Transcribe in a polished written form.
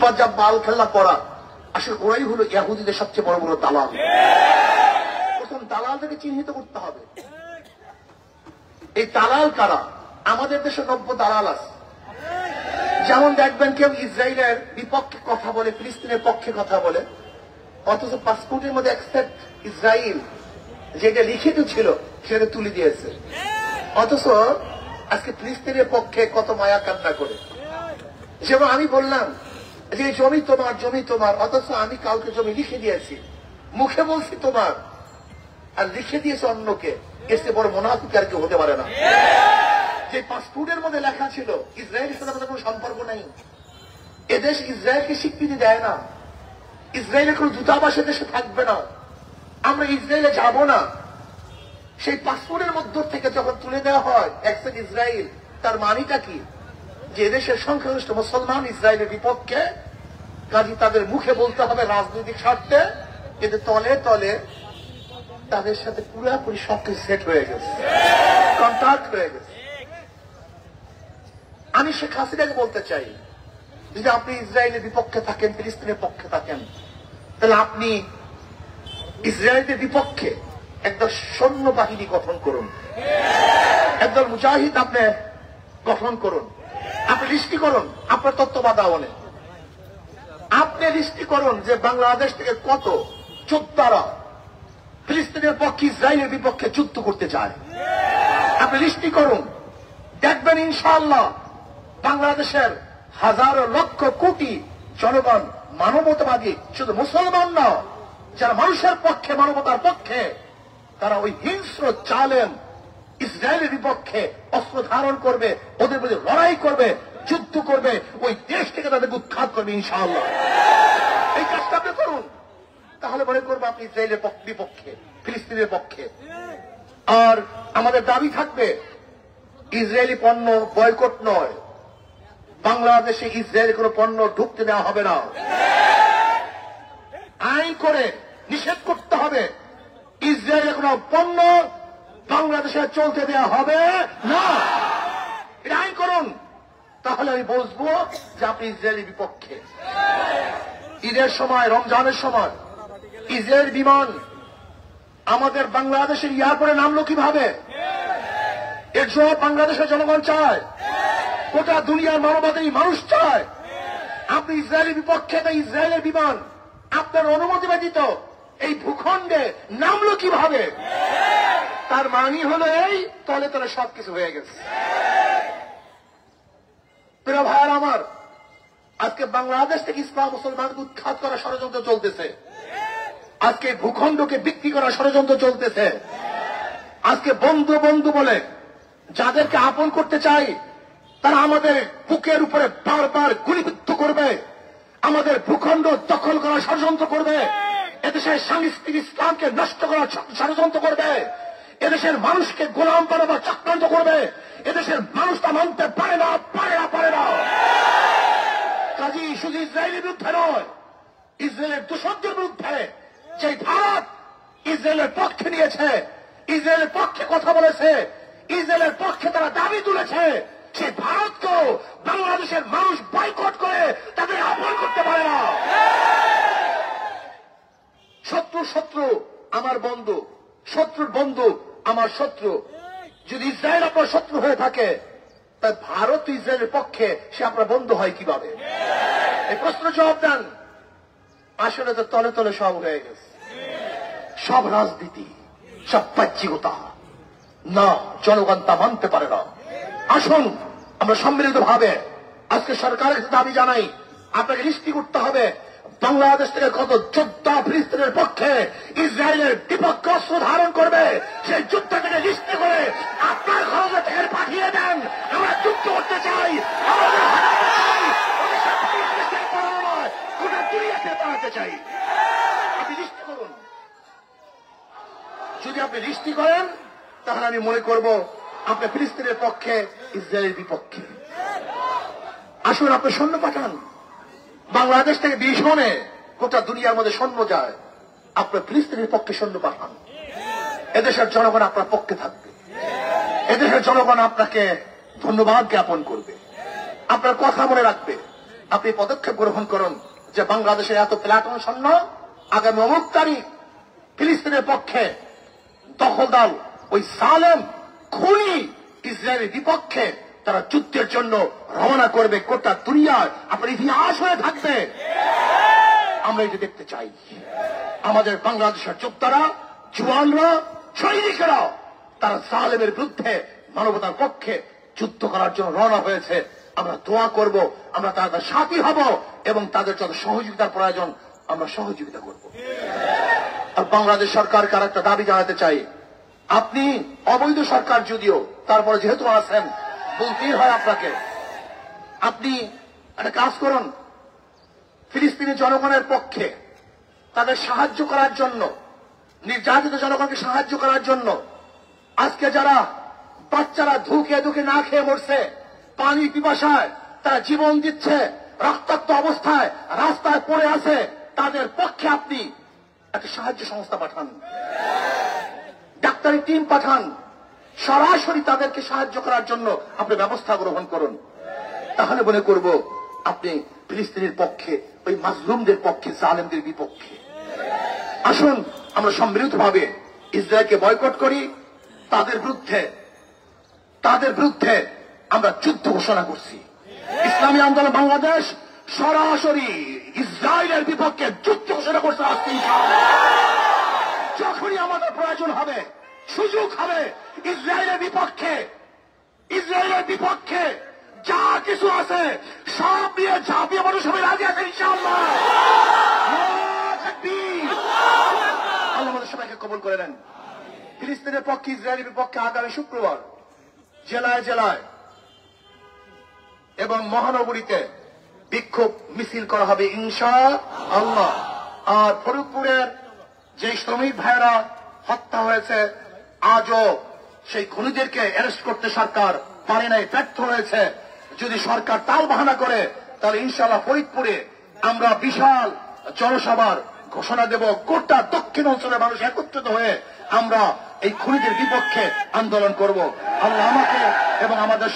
পাঞ্জাব মাল খেলা করা, আসলে ওরাই হলো ইহুদিদের সবচেয়ে বড় বড় দালাল। প্রথম দালালদেরকে চিহ্নিত করতে হবে। এই দালাল কারা? আমাদের দেশে 90 দালাল আছে। যেমন দেখবেন কেউ ইসরায়েলের বিপক্ষে কথা বলে, ফিলিস্তিনের পক্ষে কথা বলে, অথচ পাসপোর্টের মধ্যে অ্যাকসেপ্ট ইসরায়েল যেটা লিখিত ছিল সেটা তুলে দিয়েছে। অথচ আজকে ফিলিস্তিনের পক্ষে কত মায়া কান্না করে। যেমন আমি বললাম যে জমি তোমার, জমি তোমার, অথচ আমি কাউকে জমি লিখে দিয়েছি, মুখে বলছি তোমার, আর লিখে দিয়েছে অন্যকে। এর চেয়ে বড় মুনাফিক আর কেউ হতে পারে না। যে পাসপোর্টের মধ্যে লেখা ছিল ইসরায়েলের সাথে আমাদের কোনো সম্পর্ক নেই, এদেশ ইসরায়েলকে স্বীকৃতি দেয় না, ইসরায়েলের কোন দূতাবাস দেশে থাকবে না, আমরা ইসরায়েলে যাব না, সেই পাসপোর্টের মধ্য থেকে যখন তুলে দেওয়া হয় অ্যাকসেপ্ট ইসরায়েল, তার মানেটা কি? যে এদেশের সংখ্যাগরিষ্ঠ মুসলমান ইসরায়েলের বিপক্ষে, কাজী তাদের মুখে বলতে হবে রাজনৈতিক স্বার্থে, কিন্তু তলে তলে তাদের সাথে পুরোপুরি সবকিছু সেট হয়ে গেছে, কন্ট্রাক্ট হয়ে গেছে। আমি শেখ হাসিনাকে বলতে চাই, যদি আপনি ইসরায়েলের বিপক্ষে থাকেন, ফিলিস্তিনের পক্ষে থাকেন, তাহলে আপনি ইসরায়েলের বিপক্ষে একদল সৈন্য বাহিনী গঠন করুন, একদল মুজাহিদ আপনি গঠন করুন, আপনি লিস্টি করুন আপনার তত্ত্বাবধানে, আপনি লিস্টি করুন যে বাংলাদেশ থেকে কত যোদ্ধারা ফিলিস্তিনের পক্ষে ইসরায়েলের বিপক্ষে যুদ্ধ করতে চায়, আপনি লিস্টি করুন। দেখবেন ইনশাআল্লাহ বাংলাদেশের হাজারো লক্ষ কোটি জনগণ মানবতাবাদী, শুধু মুসলমান না, যারা মানুষের পক্ষে, মানবতার পক্ষে, তারা ওই হিংস্র জালেম ইসরায়েলের বিপক্ষে অস্ত্র ধারণ করবে, ওদের বিরুদ্ধে লড়াই করবে, যুদ্ধ করবে, ওই দেশ থেকে তাদেরকে উৎখাত করবে ইনশাআল্লাহ। এই কাজটা আপনি করুন, তাহলে মনে করবো আপনি ইসরায়েলের বিপক্ষে, ফিলিস্তিনের পক্ষে। আর আমাদের দাবি থাকবে ইসরায়েলি পণ্য বয়কট নয়, বাংলাদেশে ইসরায়েলের কোন পণ্য ঢুকতে দেওয়া হবে না, আইন করে নিষেধ করতে হবে, ইসরায়েলের কোন পণ্য বাংলাদেশে চলতে দেওয়া হবে না, এটা আইন করুন। তাহলে আমি বলবো যে আপনি ইসরায়েলের বিপক্ষে। ঈদের সময়, রমজানের সময় ইসরায়েল বিমান আমাদের বাংলাদেশের এয়ারপোর্টে নামলো কিভাবে? এর জবাব বাংলাদেশের জনগণ চায়, গোটা দুনিয়ার মানবতাবাদী মানুষ চায়। আপনি ইসরায়েলের বিপক্ষে, তাই ইসরায়েলের বিমান আপনার অনুমতি ব্যতীত এই ভূখণ্ডে নামলো কিভাবে? তার মানে হলো এই তলে তলে সবকিছু হয়ে গেছে। প্রিয় ভাইয়ার আমার, আজকে বাংলাদেশ থেকে ইসলাম মুসলমানকে উৎখাত করার ষড়যন্ত্র চলতেছে, আজকে ভূখণ্ডকে বিক্রি করার ষড়যন্ত্র চলতেছে। আজকে বন্ধু বন্ধু বলে যাদেরকে আপন করতে চাই, তারা আমাদের বুকের উপরে বারবার গুলিবিদ্ধ করবে, আমাদের ভূখণ্ড দখল করার ষড়যন্ত্র করবে, এদেশের সাংস্কৃতিক ইসলামকে নষ্ট করার ষড়যন্ত্র করবে, এদেশের মানুষকে গোলাম বানাবার চক্রান্ত করবে। এদেশের মানুষ তা মানতে পারে না, পারে না, পারে না। কাজী শুধু ইসরায়েলের বিরুদ্ধে নয়, ইসরায়েলের দূষকদের বিরুদ্ধে যে ভারত ইসরায়েলের পক্ষে নিয়েছে, ইসরায়েলের পক্ষে কথা বলেছে, ইসরায়েলের পক্ষে তারা দাবি তুলেছে, সেই ভারতকেও বাংলাদেশের মানুষ বয়কট করে তাদের আপন করতে পারে না। শত্রু শত্রু আমার বন্ধু, শত্রুর বন্ধু আমার শত্রু। যদি ইসরায়েল আপনার শত্রু হয়ে থাকে, তাই ভারত ইসরায়েলের পক্ষে সে আপনার বন্ধু হয় কিভাবে? এই প্রশ্ন জবাব দেন। আসলে তো তলে তলে সব হয়ে গেছে, সব রাজনীতি, সব বাহ্যিকতা। না, জনগণ তা মানতে পারে না। আসুন আমরা সম্মিলিত ভাবে আজকে সরকারের কাছে দাবি জানাই, আপনাকে লিস্টি করতে হবে বাংলাদেশ থেকে কত যোদ্ধা ফিলিস্তিনের পক্ষে ইসরায়েলের বিপক্ষে অস্ত্র ধারণ করবে, সেই যুদ্ধ থেকে লিস্টি করে আপনার খরচে থেকে পাঠিয়ে দেন। আমরা যুদ্ধ করতে চাই, গোটা দুনিয়াতে পাঠাতে চাই। আপনি লিস্টি করুন। যদি আপনি লিস্টি করেন, তাহলে আমি মনে করব আপনি ফিলিস্তিনের পক্ষে, ইসরায়েলের বিপক্ষে। আসুন আপনি সৈন্য পাঠান, বাংলাদেশ থেকে ভীষণে গোটা দুনিয়ার মধ্যে সৈন্য যায়, আপনার ফিলিস্তিনের পক্ষে সৈন্য পাঠান। এদেশের জনগণ আপনার পক্ষে থাকবে, এদেশের জনগণ আপনাকে ধন্যবাদ জ্ঞাপন করবে, আপনার কথা মনে রাখবে, আপনি পদক্ষেপ গ্রহণ করুন যে বাংলাদেশে এত প্লাটুন সৈন্য আগামী অমুক তারিখ ফিলিস্তিনের পক্ষে দখলদার ওই সালেম খুনি ইসরায়েলের বিপক্ষে তারা যুদ্ধের জন্য রওনা করবে। গোটা দুনিয়ার আপনার ইতিহাস হয়ে থাকবে। আমরা এটা দেখতে চাই। আমাদের বাংলাদেশের যোদ্ধারা, জওয়ানরা, সৈনিকেরা তারা সালেমের বিরুদ্ধে মানবতার পক্ষে যুদ্ধ করার জন্য রওনা হয়েছে। আমরা দোয়া করব, আমরা তাদের সাথী হব এবং তাদের যত সহযোগিতার প্রয়োজন আমরা সহযোগিতা করব। আর বাংলাদেশ সরকারকে আর একটা দাবি জানাতে চাই, আপনি অবৈধ সরকার যদিও, তারপরে যেহেতু আছেন বলতেই হয় আপনাকে, আপনি একটা কাজ করুন, ফিলিস্তিনি জনগণের পক্ষে তাদের সাহায্য করার জন্য, নির্যাতিত জনগণকে সাহায্য করার জন্য আজকে যারা বাচ্চারা ধুকে ধুকে না খেয়ে মরছে, পানি পিপাসায় তারা জীবন দিচ্ছে, রক্তাক্ত অবস্থায় রাস্তায় পড়ে আছে, তাদের পক্ষে আপনি একটা সাহায্য সংস্থা পাঠান, ডাক্তারি টিম পাঠান, সরাসরি তাদেরকে সাহায্য করার জন্য আপনি ব্যবস্থা গ্রহণ করুন। তাহলে মনে করব আপনি ফিলিস্তিনের পক্ষে, ওই মাজলুমদের পক্ষে, জালেমদের বিপক্ষে। আসুন আমরা সম্মিলিতভাবে ইসরায়েলকে বয়কট করি, তাদের বিরুদ্ধে আমরা যুদ্ধ ঘোষণা করছি। ইসলামী আন্দোলন বাংলাদেশ সরাসরি ইসরায়েলের বিপক্ষে যুদ্ধ ঘোষণা করছে। আজকে যখনই আমাদের প্রয়োজন হবে, সুযোগ হবে, ইসরায়েলের বিপক্ষে যা কিছু আছে সব নিয়ে ঝাঁপিয়ে মানুষ সবাই রাজি আছে ইনশাআল্লাহ। আল্লাহ আমাদের সবাইকে কবুল করে নেন। ফিলিস্তিনের পক্ষে, ইসরায়েলের বিপক্ষে আগামী শুক্রবার জেলায় জেলায় এবং মহানগরীতে বিক্ষোভ মিছিল করা হবে ইনশাআল্লাহ। আর ফরিদপুরের যে শ্রমিক ভাইয়েরা হত্যা হয়েছে, আজও সেই খুনিদেরকে অ্যারেস্ট করতে সরকার পারে নাই, ব্যর্থ হয়েছে। যদি সরকার তাল বাহানা করে তাহলে ইনশাআল্লাহ ফরিদপুরে আমরা বিশাল জনসভার ঘোষণা দেব। গোটা দক্ষিণ অঞ্চলের মানুষ একত্রিত হয়ে আমরা এই খুনিদের বিপক্ষে আন্দোলন করব। আল্লাহ আমাকে এবং আমাদের